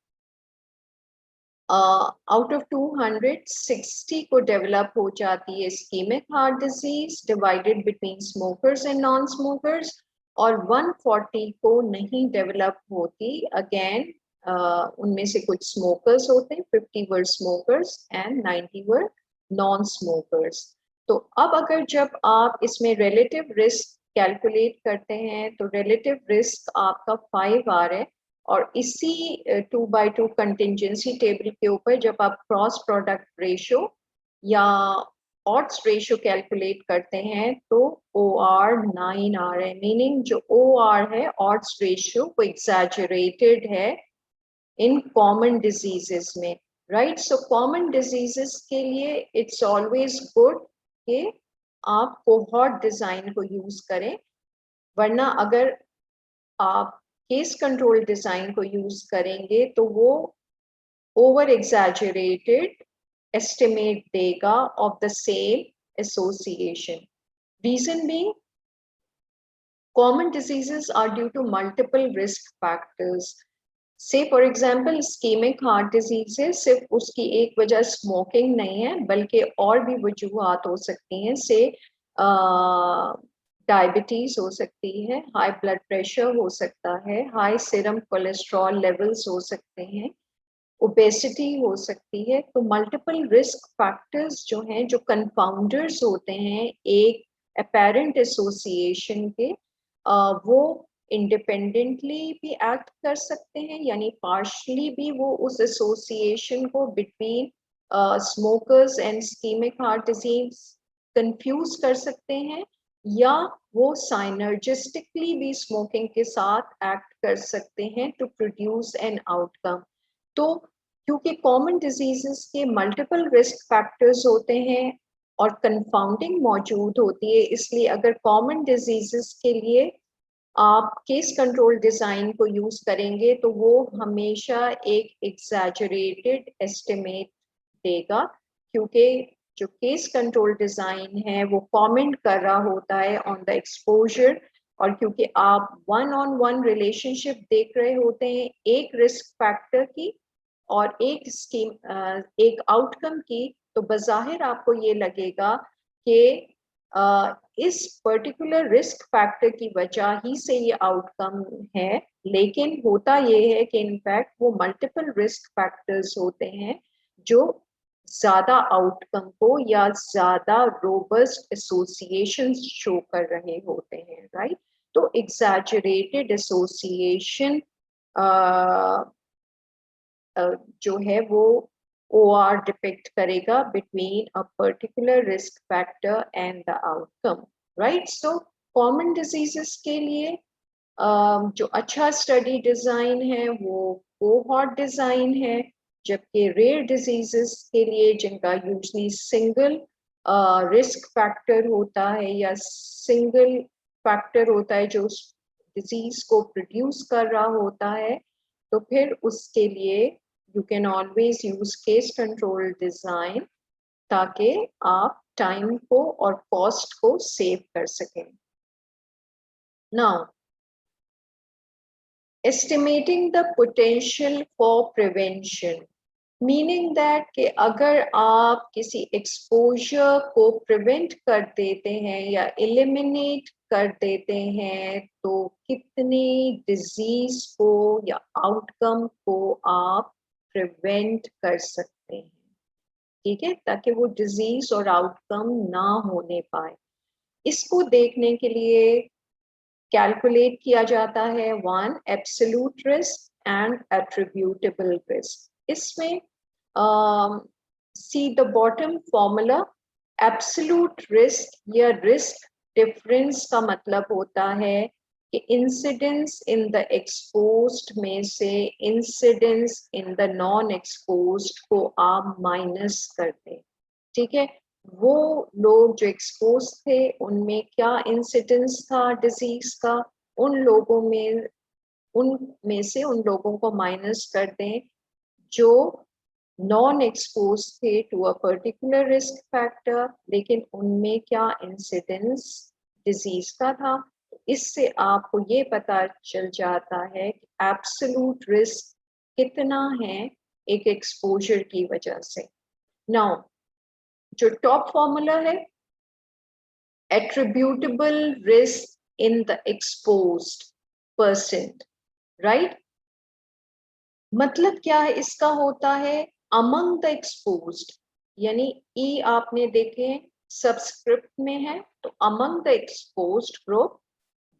आउट ऑफ 260 को डेवलप हो जाती है ischaemic heart disease divided between smokers and non smokers, और 140 को नहीं डेवलप होती। अगेन उनमें से कुछ स्मोकर्स होते हैं, 50 were smokers and 90 were non smokers. तो अब अगर जब आप इसमें रिलेटिव रिस्क कैलकुलेट करते हैं तो रिलेटिव रिस्क आपका 5 आ रहा है, और इसी 2/2 कंटिंजेंसी टेबल के ऊपर जब आप क्रॉस प्रोडक्ट रेशियो या ऑड्स रेशियो कैलकुलेट करते हैं तो OR 9 आ रहा है, मीनिंग जो OR है ऑड्स रेशियो वो एग्जैजरेटेड है इन कॉमन डिजीजेस में, राइट। सो कॉमन डिजीजेस के लिए इट्स ऑलवेज गुड कि आप कोहॉर्ट डिजाइन को यूज करें, वरना अगर आप केस कंट्रोल डिजाइन को यूज करेंगे तो वो ओवर एग्जैजरेटेड एस्टिमेट देगा of the same association. Reason being common diseases are due to multiple risk factors. So for example ischaemic heart disease है, सिर्फ उसकी एक वजह स्मोकिंग नहीं है बल्कि और भी वजूहात हो सकती हैं, से डायबिटीज हो सकती है, हाई ब्लड प्रेशर हो सकता है, हाई सीरम कोलेस्ट्रॉल लेवल्स हो सकते हैं, ओबेसिटी हो सकती है। तो मल्टीपल रिस्क फैक्टर्स जो हैं, जो कंपाउंडर्स होते हैं एक अपेरेंट एसोसिएशन के, वो इंडिपेंडेंटली भी एक्ट कर सकते हैं, यानी पार्शली भी वो उस एसोसिएशन को between smokers and ischaemic heart disease confuse कर सकते हैं, या वो साइनर्जिस्टिकली भी स्मोकिंग के साथ एक्ट कर सकते हैं टू प्रोड्यूस एन आउटकम। तो क्योंकि कॉमन डिजीजेस के मल्टीपल रिस्क फैक्टर्स होते हैं और कंफाउंडिंग मौजूद होती है, इसलिए अगर कॉमन डिजीजेस के लिए आप केस कंट्रोल डिजाइन को यूज करेंगे तो वो हमेशा एक एग्जैजरेटेड एस्टिमेट देगा, क्योंकि जो केस कंट्रोल डिजाइन है वो कमेंट कर रहा होता है ऑन द एक्सपोजर, और क्योंकि आप 1-on-1 रिलेशनशिप देख रहे होते हैं एक रिस्क फैक्टर की और एक स्कीम एक आउटकम की, तो बज़ाहिर आपको ये लगेगा कि इस पर्टिकुलर रिस्क फैक्टर की वजह ही से ये आउटकम है, लेकिन होता ये है कि इनफैक्ट वो मल्टीपल रिस्क फैक्टर्स होते हैं जो ज्यादा आउटकम को या ज्यादा रोबस्ट एसोसिएशन शो कर रहे होते हैं, राइट। तो एग्जैजरेटेड एसोसिएशन जो है वो OR डिपिक्ट करेगा between a particular risk factor and the outcome, right. So common diseases के लिए जो अच्छा स्टडी डिजाइन है वो कोहॉर्ट डिजाइन है, जबकि रेयर डिजीजेस के लिए जिनका यूजली सिंगल रिस्क फैक्टर होता है या सिंगल फैक्टर होता है जो डिजीज को प्रोड्यूस कर रहा होता है, तो फिर उसके लिए you can always use case control design ताकि आप टाइम को और कॉस्ट को सेव कर सकें। Now estimating the potential for prevention, meaning that कि अगर आप किसी एक्सपोजर को प्रिवेंट कर देते हैं या एलिमिनेट कर देते हैं तो कितनी डिजीज को या आउटकम को आप प्रिवेंट कर सकते हैं, ठीक है, ताकि वो डिजीज और आउटकम ना होने पाए। इसको देखने के लिए कैलकुलेट किया जाता है 1 absolute risk and attributable risk. इसमें see the bottom formula absolute risk या रिस्क डिफरेंस का मतलब होता है कि इंसिडेंस इन द एक्सपोज्ड में से incidence in the non exposed को आप माइनस कर दें, ठीक है। वो लोग जो एक्सपोज थे उनमें क्या इंसिडेंस था डिजीज का, उन में से उन लोगों को माइनस कर दें जो नॉन एक्सपोज थे to a particular risk factor, लेकिन उनमें क्या इंसिडेंस डिजीज का था। इससे आपको ये पता चल जाता है कि एब्सोल्यूट रिस्क कितना है एक एक्सपोजर की वजह से। नाउ जो टॉप फॉर्मूला है, attributable risk in the exposed percent, right. मतलब क्या है इसका होता है among the exposed, यानी ई आपने देखे सबस्क्रिप्ट में है, तो among the exposed group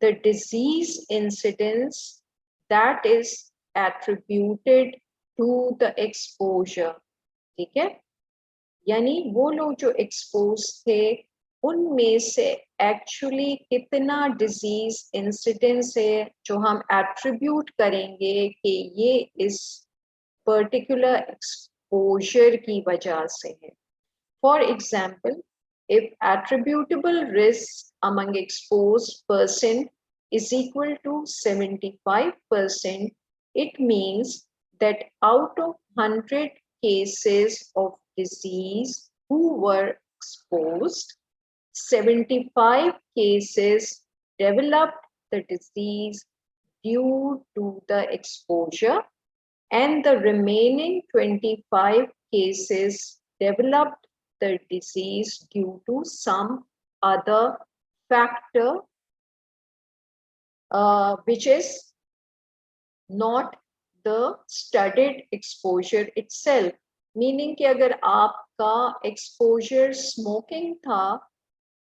the disease incidence that is attributed to the exposure, ठीक है। यानी वो लोग जो एक्सपोज थे उनमें से एक्चुअली कितना डिजीज इंसिडेंस है जो हम एट्रीब्यूट करेंगे कि ये इस पर्टिकुलर एक्सपोजर की वजह से है। For example, if attributable risk among exposed person is equal to 75%, it means that out of 100 cases of disease who were exposed, 75 cases developed the disease due to the exposure, and the remaining 25 cases developed the disease due to some other factor, which is not the studied exposure itself. Meaning कि अगर आपका exposure smoking था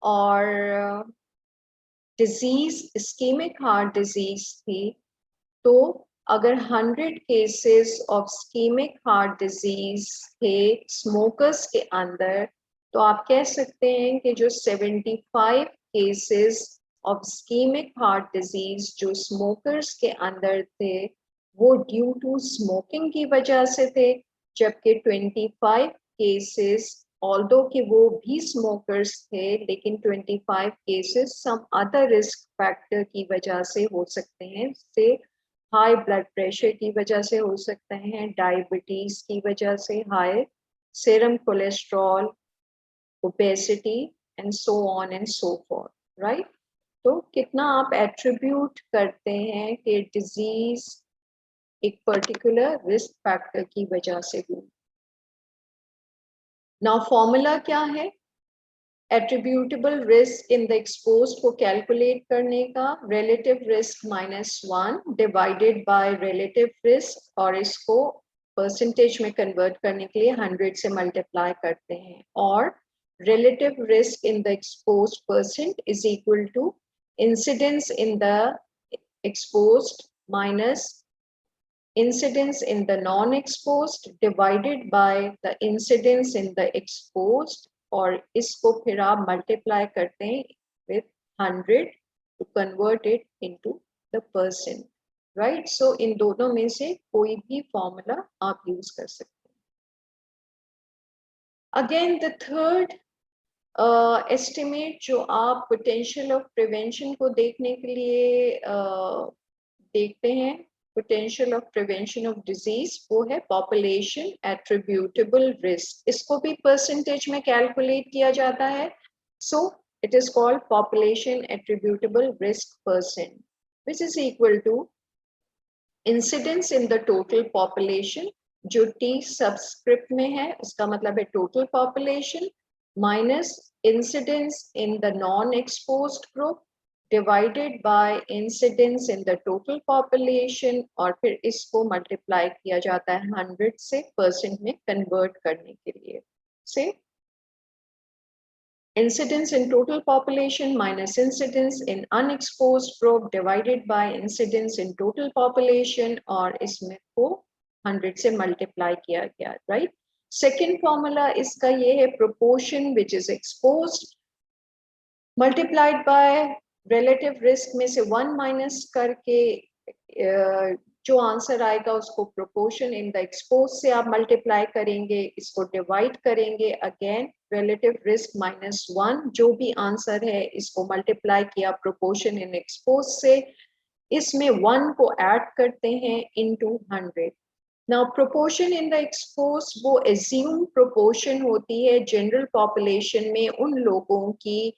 और disease ischemic heart disease थी, तो अगर 100 cases of ischemic heart disease थे smokers के अंदर, तो आप कह सकते हैं कि जो 75 cases of ischemic heart disease जो स्मोकर्स के अंदर थे वो ड्यू टू स्मोकिंग की वजह से थे, जबकि 25 केसेस ऑल्दो कि वो भी स्मोकर्स थे लेकिन 25 cases some other risk factor की वजह से हो सकते हैं, से हाई ब्लड प्रेशर की वजह से हो सकते हैं, डायबिटीज की वजह से, high serum cholesterol, obesity and so on and so forth, right. तो कितना आप एट्रीब्यूट करते हैं कि डिजीज एक पर्टिकुलर रिस्क फैक्टर की वजह से हुई। नाउ फॉर्मूला क्या है attributable risk in the exposed को कैलकुलेट करने का, relative risk -1 divided by relative risk, और इसको परसेंटेज में कन्वर्ट करने के लिए 100 से मल्टीप्लाई करते हैं, और relative risk in the exposed percent is equal to incidence in the exposed minus incidence in the non-exposed divided by the incidence in the exposed, और इसको फिर आप मल्टीप्लाई करते हैं with 100 to convert it into the percent, right? So इन दोनों में से कोई भी फॉर्मूला आप यूज कर सकते हैं। अगेन द थर्ड एस्टिमेट जो आप पोटेंशियल ऑफ प्रिवेंशन को देखने के लिए देखते हैं, potential of prevention of disease, वो है पॉपुलेशन एट्रीब्यूटेबल रिस्क। इसको भी परसेंटेज में कैलकुलेट किया जाता है, so it is called population attributable risk percent, which is equal to incidence in the total population, जो टी सबस्क्रिप्ट में है उसका मतलब है total population, minus incidence in the non exposed group divided by incidence in the total population, और फिर इसको multiply किया जाता है 100 से परसेंट में कन्वर्ट करने के लिए, से incidence in total population minus incidence in unexposed group divided by incidence in total population, और इसमें को 100 से मल्टीप्लाई किया गया, राइट। सेकेंड फॉर्मूला इसका ये है, proportion which is exposed multiplied by relative risk में से 1 माइनस करके जो आंसर आएगा उसको प्रोपोर्शन इन द एक्सपोज से आप मल्टीप्लाई करेंगे, इसको डिवाइड करेंगे, अगेन रिलेटिव रिस्क माइनस 1, जो भी आंसर है इसको मल्टीप्लाई किया प्रोपोर्शन इन एक्सपोज से, इसमें 1 को ऐड करते हैं into 100। Now proportion in the expose वो एज्यूम प्रोपोर्शन होती है जनरल पॉपुलेशन में उन लोगों की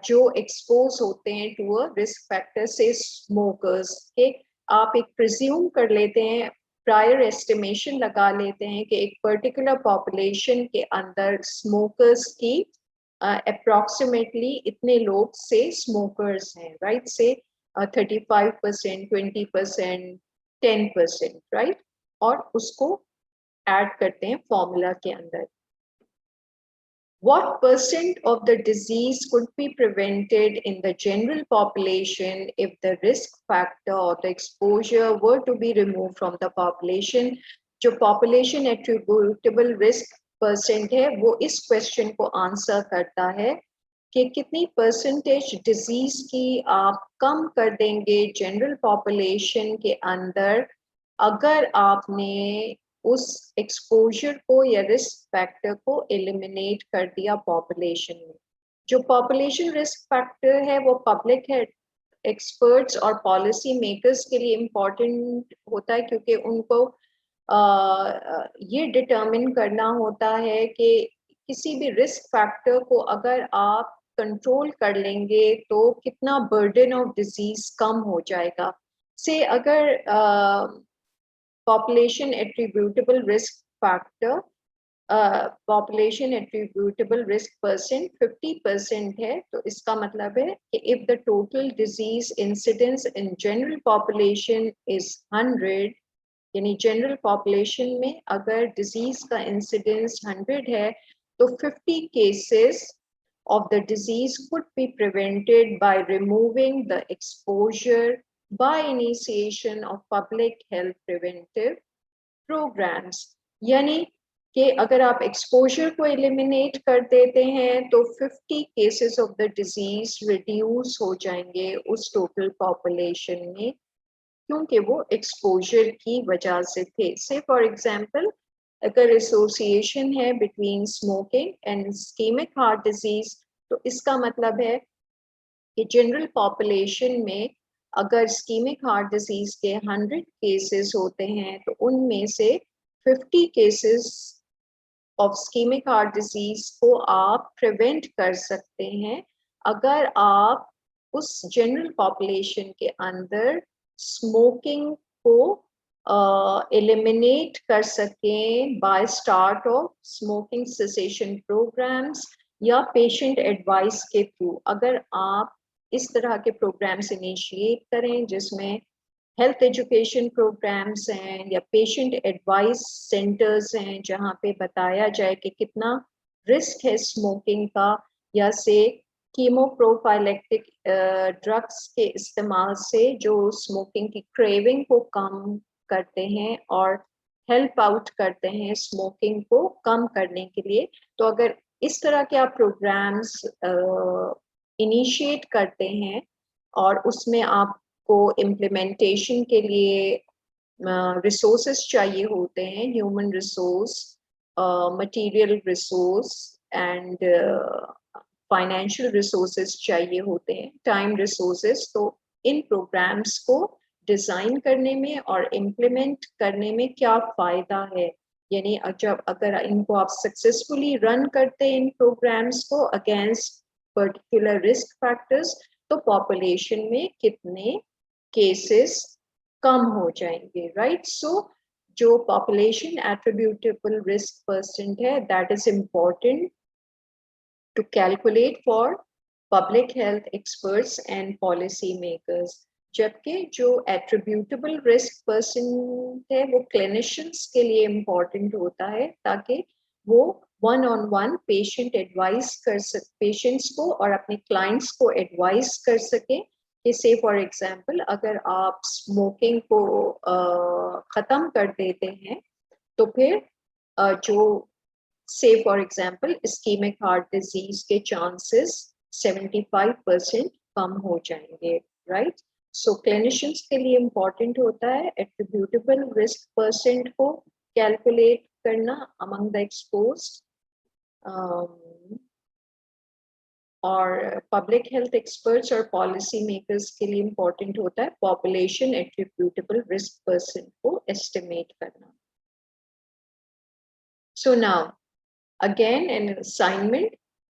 जो एक्सपोज होते हैं टू अ रिस्क फैक्टर से स्मोकर्स के। आप एक प्रिज्यूम कर लेते हैं, प्रायर एस्टिमेशन लगा लेते हैं कि एक पर्टिकुलर पॉपुलेशन के अंदर स्मोकर्स की अप्रोक्सीमेटली इतने लोग से स्मोकर्स हैं, राइट, से 35%, 20%, 10%, राइट, और उसको ऐड करते हैं फॉर्मूला के अंदर। What percent of the disease could be prevented in the general population if the risk factor or the exposure were to be removed from the population? जो population attributable risk percent है वो इस question को answer करता है कि कितनी percentage disease की आप कम कर देंगे general population के अंदर अगर आपने उस एक्सपोजर को या रिस्क फैक्टर को एलिमिनेट कर दिया पॉपुलेशन में। जो पॉपुलेशन रिस्क फैक्टर है वो पब्लिक है एक्सपर्ट्स और पॉलिसी मेकर्स के लिए इम्पोर्टेंट होता है, क्योंकि उनको ये डिटरमिन करना होता है कि किसी भी रिस्क फैक्टर को अगर आप कंट्रोल कर लेंगे तो कितना बर्डन ऑफ डिजीज कम हो जाएगा। से अगर population attributable risk factor, population attributable risk percent 50% है, तो इसका मतलब है कि if the total disease incidence in general population is 100, यानी जनरल पॉपुलेशन में अगर डिजीज का इंसिडेंस 100 है तो 50 cases of the disease could be prevented by removing the exposure by initiation of public health preventive programs। यानी कि अगर आप एक्सपोजर को एलिमिनेट कर देते हैं तो 50 cases of the disease reduce हो जाएंगे उस टोटल पॉपुलेशन में, क्योंकि वो एक्सपोजर की वजह से थे। से फॉर एग्जांपल अगर एसोसिएशन है between smoking and ischaemic heart disease, तो इसका मतलब है कि जनरल पॉपुलेशन में अगर इस्केमिक हार्ट डिजीज के 100 केसेस होते हैं तो उनमें से 50 cases of ischaemic heart disease को आप प्रिवेंट कर सकते हैं अगर आप उस जनरल पॉपुलेशन के अंदर स्मोकिंग को एलिमिनेट कर सकें by start of smoking cessation programmes या पेशेंट एडवाइस के थ्रू। अगर आप इस तरह के प्रोग्राम्स इनिशिएट करें जिसमें हेल्थ एजुकेशन प्रोग्राम्स हैं या पेशेंट एडवाइस सेंटर्स हैं जहाँ पे बताया जाए कि कितना रिस्क है स्मोकिंग का, या से कीमोप्रोफाइलेक्टिक ड्रग्स के इस्तेमाल से जो स्मोकिंग की क्रेविंग को कम करते हैं और हेल्प आउट करते हैं स्मोकिंग को कम करने के लिए। तो अगर इस तरह के आप प्रोग्राम्स इनिशिएट करते हैं और उसमें आपको इम्प्लीमेंटेशन के लिए रिसोर्सेस चाहिए होते हैं, human resource, material resource and financial resources चाहिए होते हैं, टाइम रिसोर्सेस, तो इन प्रोग्राम्स को डिज़ाइन करने में और इम्प्लीमेंट करने में क्या फ़ायदा है, यानी जब अगर इनको आप सक्सेसफुली रन करते हैं इन प्रोग्राम्स को अगेंस्ट पर्टिकुलर रिस्क फैक्टर्स, तो पॉपुलेशन में कितने केसेस कम हो जाएंगे, राइट। सो जो पॉपुलेशन एट्रीब्यूटेबल रिस्क परसेंट है that is important to calculate for public health experts and policy makers, जबकि जो attributable risk person है वो clinicians के लिए important होता है ताकि वो one on one patient advice कर सके, patients को और अपने clients को advice कर सके कि say for example अगर आप smoking को ख़त्म कर देते हैं तो फिर जो say for example ischemic heart disease के chances 75% कम हो जाएंगे, right? So clinicians के लिए important होता है attributable risk percent को calculate करना among the exposed, और पब्लिक हेल्थ एक्सपर्ट्स और पॉलिसी मेकर्स के लिए इम्पोर्टेंट होता है पॉपुलेशन एट्रीब्यूटेबल रिस्क पर्सन को एस्टिमेट करना. So now, again, an assignment,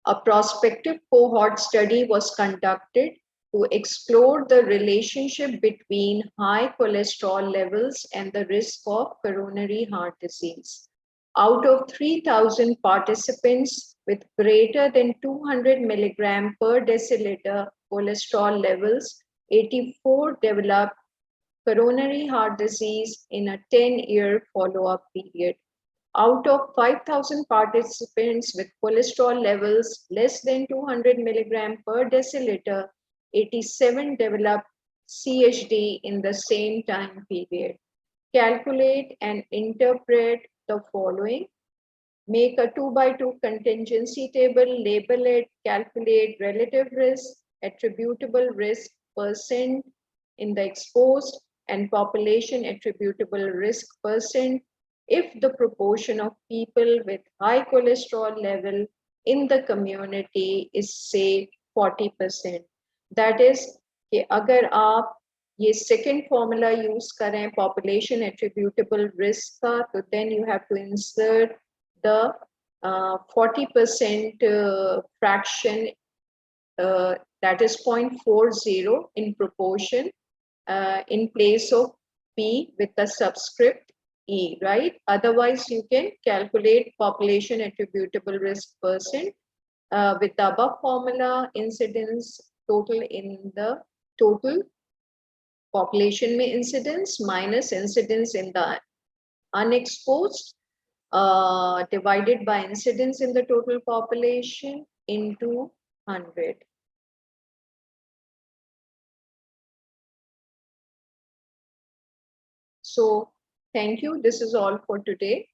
a prospective cohort study was conducted to explore the relationship between high cholesterol levels and the risk of coronary heart disease. Out of 3,000 participants with greater than 200 milligram per deciliter cholesterol levels, 84 developed coronary heart disease in a 10-year follow-up period. Out of 5,000 participants with cholesterol levels less than 200 milligram per deciliter, 87 developed CHD in the same time period. Calculate and interpret the following. Make a 2x2 contingency table, label it, calculate relative risk, attributable risk percent in the exposed, and population attributable risk percent if the proportion of people with high cholesterol level in the community is say 40%. That is कि अगर आप ये second formula use करें population attributable risk का, तो then you have to insert the 40% fraction, that is 0.40 in proportion, in place of P with the subscript E, right? Otherwise, you can calculate population attributable risk percent with the above formula, incidence total in the total population में incidence minus incidence in the unexposed, divided by incidence in the total population into 100. So thank you. This is all for today.